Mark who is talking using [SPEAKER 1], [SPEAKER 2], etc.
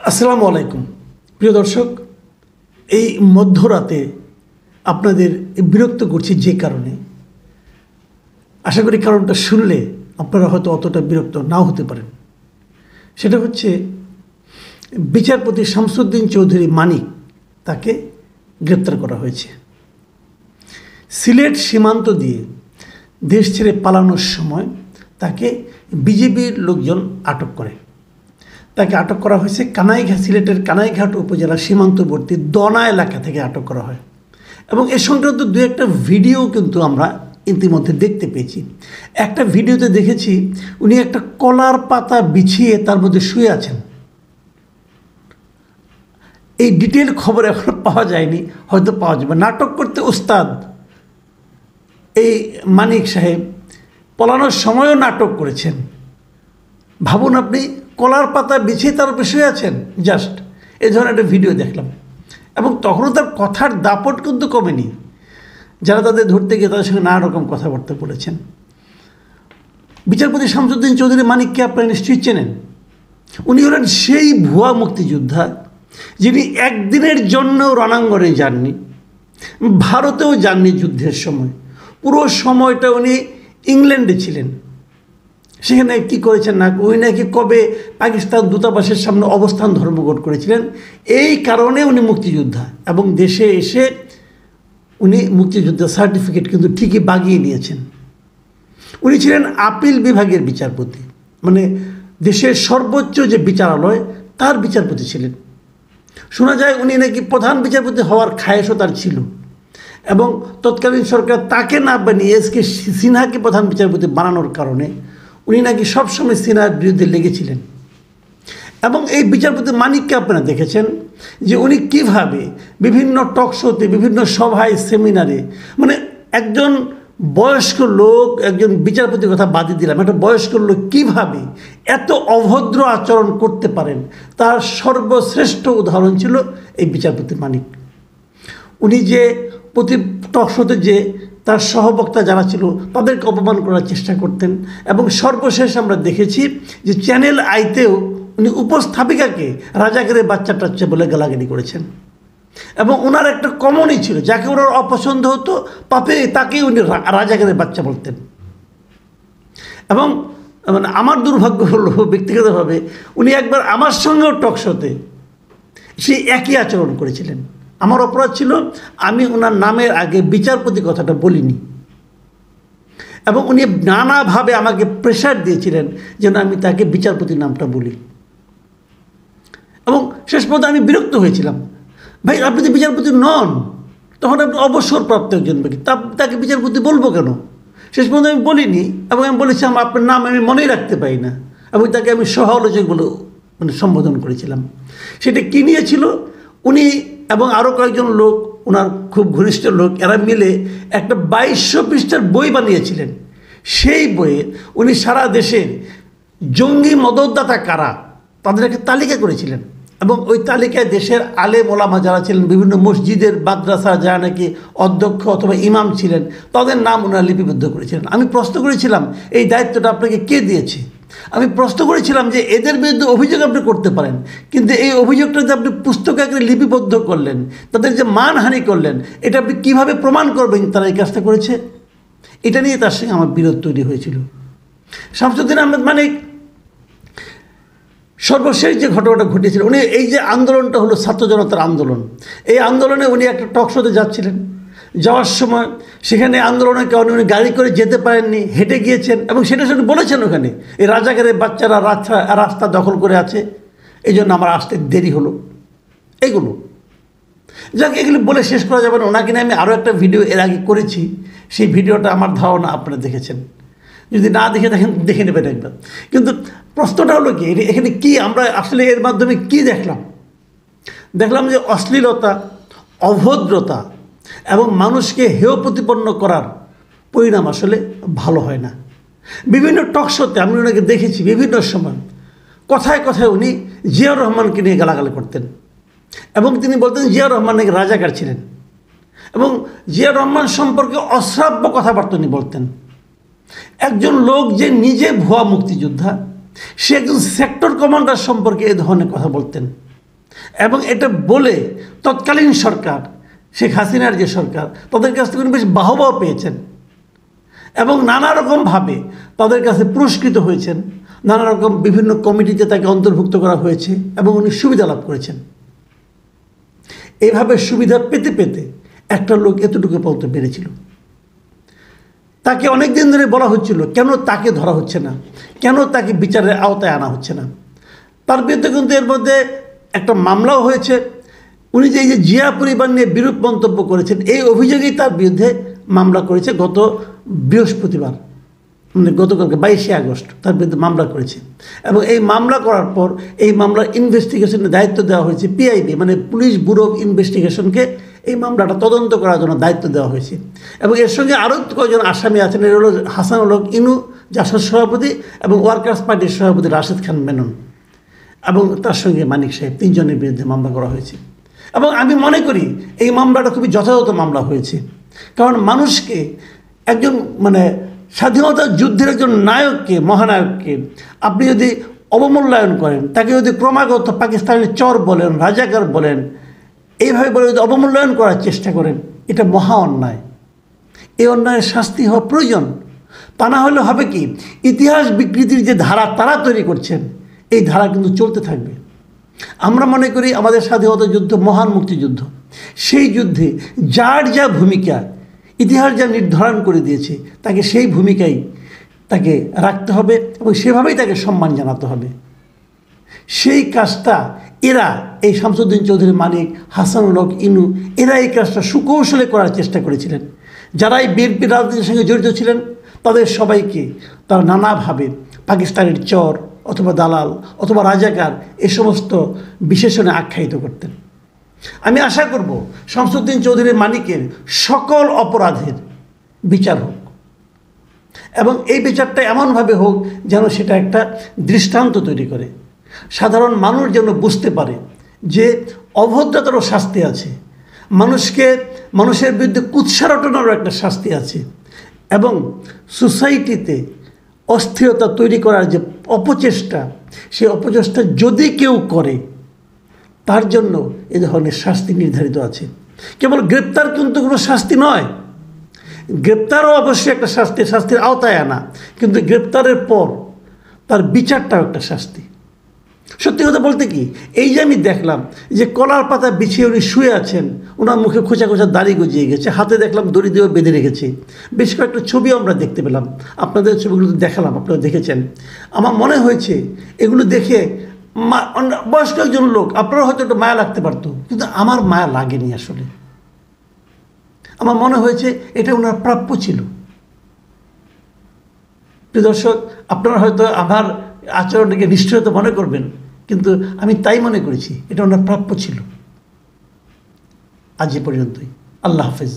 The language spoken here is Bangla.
[SPEAKER 1] আসসালামু আলাইকুম প্রিয় দর্শক, এই মধ্যরাতে আপনাদের বিরক্ত করছি যে কারণে, আশা করি কারণটা শুনলে আপনারা হয়তো অতটা বিরক্ত নাও হতে পারেন। সেটা হচ্ছে বিচারপতি শামসুদ্দিন চৌধুরী মানিক, তাকে গ্রেপ্তার করা হয়েছে। সিলেট সীমান্ত দিয়ে দেশ ছেড়ে পালানোর সময় তাকে বিজিবির লোকজন আটক করে। তাকে আটক করা হয়েছে কানাইঘাট, সিলেটের কানাইঘাট উপজেলার সীমান্তবর্তী দনা এলাকা থেকে আটক করা হয়। এবং এ সংক্রান্ত দু একটা ভিডিও কিন্তু আমরা ইতিমধ্যে দেখতে পেয়েছি। একটা ভিডিওতে দেখেছি উনি একটা কলার পাতা বিছিয়ে তার মধ্যে শুয়ে আছেন। এই ডিটেল খবর এখনো পাওয়া যায়নি, হয়তো পাওয়া যাবে। নাটক করতে ওস্তাদ এই মানিক সাহেব, পলানোর সময়ও নাটক করেছেন। ভাবুন, আপনি কলার পাতা বিছিয়ে তার উপরে শুয়ে আছেন, জাস্ট এই ধরনের একটা ভিডিও দেখলাম। এবং তখনও তার কথার দাপট কিন্তু কমেনি। যারা তাদের ধরতে গিয়ে তাদের সঙ্গে নানা রকম কথাবার্তা বলেছেন। বিচারপতি শামসুদ্দিন চৌধুরী মানিককে আপনারা নিশ্চয়ই চেনেন। উনি হলেন সেই ভুয়া মুক্তিযোদ্ধা যিনি একদিনের জন্য রণাঙ্গনে যাননি, ভারতেও যাননি যুদ্ধের সময়। পুরো সময়টা উনি ইংল্যান্ডে ছিলেন। সেখানে কী করেছেন না, উনি নাকি কবে পাকিস্তান দূতাবাসের সামনে অবস্থান ধর্মঘট করেছিলেন। এই কারণে উনি মুক্তিযোদ্ধা, এবং দেশে এসে উনি মুক্তিযোদ্ধা সার্টিফিকেট কিন্তু ঠিকই বাগিয়ে নিয়েছেন। উনি ছিলেন আপিল বিভাগের বিচারপতি, মানে দেশের সর্বোচ্চ যে বিচারালয় তার বিচারপতি ছিলেন। শোনা যায় উনি নাকি প্রধান বিচারপতি হওয়ার খায়েশও তার ছিল, এবং তৎকালীন সরকার তাকে না বানিয়ে এসকে সিনহাকে প্রধান বিচারপতি বানানোর কারণে উনি নাকি সবসময় সিনহার বিরুদ্ধে লেগেছিলেন। এবং এই বিচারপতি মানিককে আপনারা দেখেছেন যে উনি কিভাবে বিভিন্ন টক শোতে, বিভিন্ন সভায়, সেমিনারে, মানে একজন বয়স্ক লোক, একজন বিচারপতির কথা বাদই দিলাম, একটা বয়স্ক লোক কীভাবে এত অভদ্র আচরণ করতে পারেন তার সর্বশ্রেষ্ঠ উদাহরণ ছিল এই বিচারপতি মানিক। উনি যে প্রতি টক শোতে যে তার সহবক্তা যারা ছিল তাদেরকে অপমান করার চেষ্টা করতেন। এবং সর্বশেষ আমরা দেখেছি যে চ্যানেল আইতেও উনি উপস্থাপিকাকে রাজাকারের বাচ্চা টাচ্চা বলে গালাগালি করেছেন। এবং ওনার একটা কমনই ছিল, যাকে ওনার অপছন্দ হতো পাপে তাকেই উনি রাজাকারের বাচ্চা বলতেন। এবং মানে আমার দুর্ভাগ্য হলো ব্যক্তিগতভাবে উনি একবার আমার সঙ্গেও টক শোতে সেই একই আচরণ করেছিলেন। আমার অপরাধ ছিল আমি ওনার নামের আগে বিচারপতি কথাটা বলিনি, এবং উনি নানাভাবে আমাকে প্রেশার দিয়েছিলেন যেন আমি তাকে বিচারপতির নামটা বলি। এবং শেষ পর্যন্ত আমি বিরক্ত হয়েছিলাম, ভাই আপনি তো বিচারপতি নন, তখন আপনি অবসরপ্রাপ্ত একজন ব্যক্তি, তাকে বিচারপতি বলবো কেন? শেষ পর্যন্ত আমি বলিনি, এবং আমি বলেছিলাম আপনার নাম আমি মনেই রাখতে পারি না, এবং তাকে আমি সহ-আলোচক বলে মানে সম্বোধন করেছিলাম। সেটা কী নিয়েছিল, উনি এবং আরও কয়েকজন লোক, ওনার খুব ঘনিষ্ঠ লোক, এরা মিলে একটা 2200 পৃষ্ঠার বই বানিয়েছিলেন। সেই বইয়ে উনি সারা দেশের জঙ্গি মদতদাতা কারা তাদের একটা তালিকা করেছিলেন, এবং ওই তালিকায় দেশের আলেম ওলামা যারা ছিলেন, বিভিন্ন মসজিদের মাদ্রাসা যারা নাকি অধ্যক্ষ অথবা ইমাম ছিলেন, তাদের নাম ওনারা লিপিবদ্ধ করেছিলেন। আমি প্রশ্ন করেছিলাম এই দায়িত্বটা আপনাকে কে দিয়েছে? আমি প্রশ্ন করেছিলাম যে এদের বিরুদ্ধে অভিযোগ আপনি করতে পারেন, কিন্তু এই অভিযোগটা যে আপনি পুস্তকে আকারে লিপিবদ্ধ করলেন, তাদের যে মানহানি করলেন, এটা আপনি কীভাবে প্রমাণ করবেন তারা এই কাজটা করেছে? এটা নিয়ে তার সঙ্গে আমার বিরোধ তৈরি হয়েছিল। শামসুদ্দিন আহমেদ মানিক সর্বশেষ যে ঘটনাটা ঘটেছিল, উনি এই যে আন্দোলনটা হলো ছাত্র জনতার আন্দোলন, এই আন্দোলনে উনি একটা টক শোতে যাচ্ছিলেন। যাওয়ার সময় সেখানে আন্দোলনের কারণে উনি গাড়ি করে যেতে পারেননি, হেঁটে গিয়েছেন, এবং সেটা সেটা বলেছেন ওখানে এই রাজাকারের বাচ্চারা রাস্তা দখল করে আছে, এই জন্য আমার আসতে দেরি হলো। এগুলো যাক, এগুলো বলে শেষ করা যাবে না। ওনাকে নিয়ে আমি আরও একটা ভিডিও এর আগে করেছি, সেই ভিডিওটা আমার ধারণা আপনারা দেখেছেন, যদি না দেখে থাকেন দেখে নেবেন একবার। কিন্তু প্রশ্নটা হলো কি, এখানে কি আমরা আসলে এর মাধ্যমে কি দেখলাম? দেখলাম যে অশ্লীলতা, অভদ্রতা এবং মানুষকে হেয় প্রতিপন্ন করার পরিণাম আসলে ভালো হয় না। বিভিন্ন টক শোতে আমি ওনাকে দেখেছি, বিভিন্ন সময় কথায় কথায় উনি জিয়াউর রহমানকে নিয়ে গালাগালি করতেন, এবং তিনি বলতেন জিয়াউর রহমান নাকি রাজাকার ছিলেন, এবং জিয়াউর রহমান সম্পর্কে অশ্রাব্য কথাবার্তা উনি বলতেন। একজন লোক যে নিজে ভুয়া মুক্তিযোদ্ধা, সে একজন সেক্টর কমান্ডার সম্পর্কে এ ধরনের কথা বলতেন। এবং এটা বলে তৎকালীন সরকার, শেখ হাসিনার যে সরকার, তাদের কাছ থেকে বেশ বাহবাও পেয়েছেন এবং নানা রকমভাবে তাদের কাছে পুরস্কৃত হয়েছেন। নানা রকম বিভিন্ন কমিটিতে তাকে অন্তর্ভুক্ত করা হয়েছে এবং উনি সুবিধা লাভ করেছেন। এইভাবে সুবিধা পেতে পেতে একটা লোক এতটুকু পর্যন্ত বেড়েছিল। তাকে অনেক দিন ধরে বলা হচ্ছিল কেন তাকে ধরা হচ্ছে না, কেন তাকে বিচারের আওতায় আনা হচ্ছে না। তার বিরুদ্ধে কিন্তু এর মধ্যে একটা মামলাও হয়েছে। উনি যে এই যে জিয়া পরিবার নিয়ে বিরূপ মন্তব্য করেছেন, এই অভিযোগেই তার বিরুদ্ধে মামলা করেছে গত বৃহস্পতিবার, মানে গতকালকে 22শে আগস্ট তার বিরুদ্ধে মামলা করেছে। এবং এই মামলা করার পর এই মামলার ইনভেস্টিগেশনের দায়িত্ব দেওয়া হয়েছে পিআইবি, মানে পুলিশ ব্যুরো অফ ইনভেস্টিগেশনকে এই মামলাটা তদন্ত করার জন্য দায়িত্ব দেওয়া হয়েছে। এবং এর সঙ্গে আরও কয়েকজন আসামি আছেন। এর হলো হাসানুল হক ইনু, জাসদ সভাপতি, এবং ওয়ার্কার্স পার্টির সভাপতি রাশেদ খান মেনন, এবং তার সঙ্গে মানিক সাহেব, 3 জনের বিরুদ্ধে মামলা করা হয়েছে। এবং আমি মনে করি এই মামলাটা খুবই যথাযথ মামলা হয়েছে। কারণ মানুষকে, একজন মানে স্বাধীনতা যুদ্ধের একজন নায়ককে, মহানায়ককে আপনি যদি অবমূল্যায়ন করেন, তাকে যদি ক্রমাগত পাকিস্তানের চর বলেন, রাজাকার বলেন, এইভাবে বলে যদি অবমূল্যায়ন করার চেষ্টা করেন, এটা মহা অন্যায়। এই অন্যায়ের শাস্তি হওয়া প্রয়োজন। তা না হলে হবে কি, ইতিহাস বিকৃতির যে ধারা তারা তৈরি করছেন, এই ধারা কিন্তু চলতে থাকবে। আমরা মনে করি আমাদের স্বাধীনতা যুদ্ধ মহান মুক্তিযুদ্ধ। সেই যুদ্ধে যার যা ভূমিকা ইতিহাস যা নির্ধারণ করে দিয়েছে, তাকে সেই ভূমিকায় তাকে রাখতে হবে এবং সেভাবেই তাকে সম্মান জানাতে হবে। সেই কাজটা এরা, এই শামসুদ্দিন চৌধুরী মানিক, হাসানুল হক ইনু, এরা এই কাজটা সুকৌশলে করার চেষ্টা করেছিলেন। যারা এই বিএনপি রাজনীতির সঙ্গে জড়িত ছিলেন, তাদের সবাইকে তারা নানাভাবে পাকিস্তানের চর অথবা দালাল অথবা রাজাকার এ সমস্ত বিশেষণে আখ্যায়িত করতেন। আমি আশা করব শামসুদ্দিন চৌধুরী মানিকের সকল অপরাধের বিচার হোক, এবং এই বিচারটা এমনভাবে হোক যেন সেটা একটা দৃষ্টান্ত তৈরি করে, সাধারণ মানুষ যেন বুঝতে পারে যে অভদ্রতারও শাস্তি আছে, মানুষের বিরুদ্ধে কুৎসা রটনারও একটা শাস্তি আছে, এবং সোসাইটিতে অস্থিরতা তৈরি করার যে অপচেষ্টা, সেই অপচেষ্টা যদি কেউ করে তার জন্য এ ধরনের শাস্তি নির্ধারিত আছে। কেবল গ্রেপ্তার কিন্তু কোনো শাস্তি নয়, গ্রেপ্তারও অবশ্যই একটা শাস্তির আওতায় আনা, কিন্তু গ্রেপ্তারের পর তার বিচারটাও একটা শাস্তি। সত্যি কথা বলতে কি, এই যে আমি দেখলাম যে কলার পাতা বিছিয়ে উনি শুয়ে আছেন, ওনার মুখে খোঁচা খোঁচা দাড়ি গজিয়ে গেছে, হাতে দেখলাম দড়ি দিয়েও বেঁধে রেখেছে। বেশ কয়েকটা ছবি আমরা দেখতে পেলাম, আপনাদের ছবিগুলো দেখালাম, আপনারা দেখেছেন। আমার মনে হয়েছে এগুলো দেখে বয়স্ক একজন লোক, আপনারা হয়তো একটু মায়া লাগতে পারতো, কিন্তু আমার মায়া লাগেনি। আসলে আমার মনে হয়েছে এটা ওনার প্রাপ্য ছিল। প্রিয় দর্শক, আপনারা হয়তো আমার আচরণটাকে নিষ্ঠুরতা মনে করবেন, কিন্তু আমি তাই মনে করেছি এটা ওনার প্রাপ্য ছিল। আজ এ পর্যন্তই। আল্লাহ হাফেজ।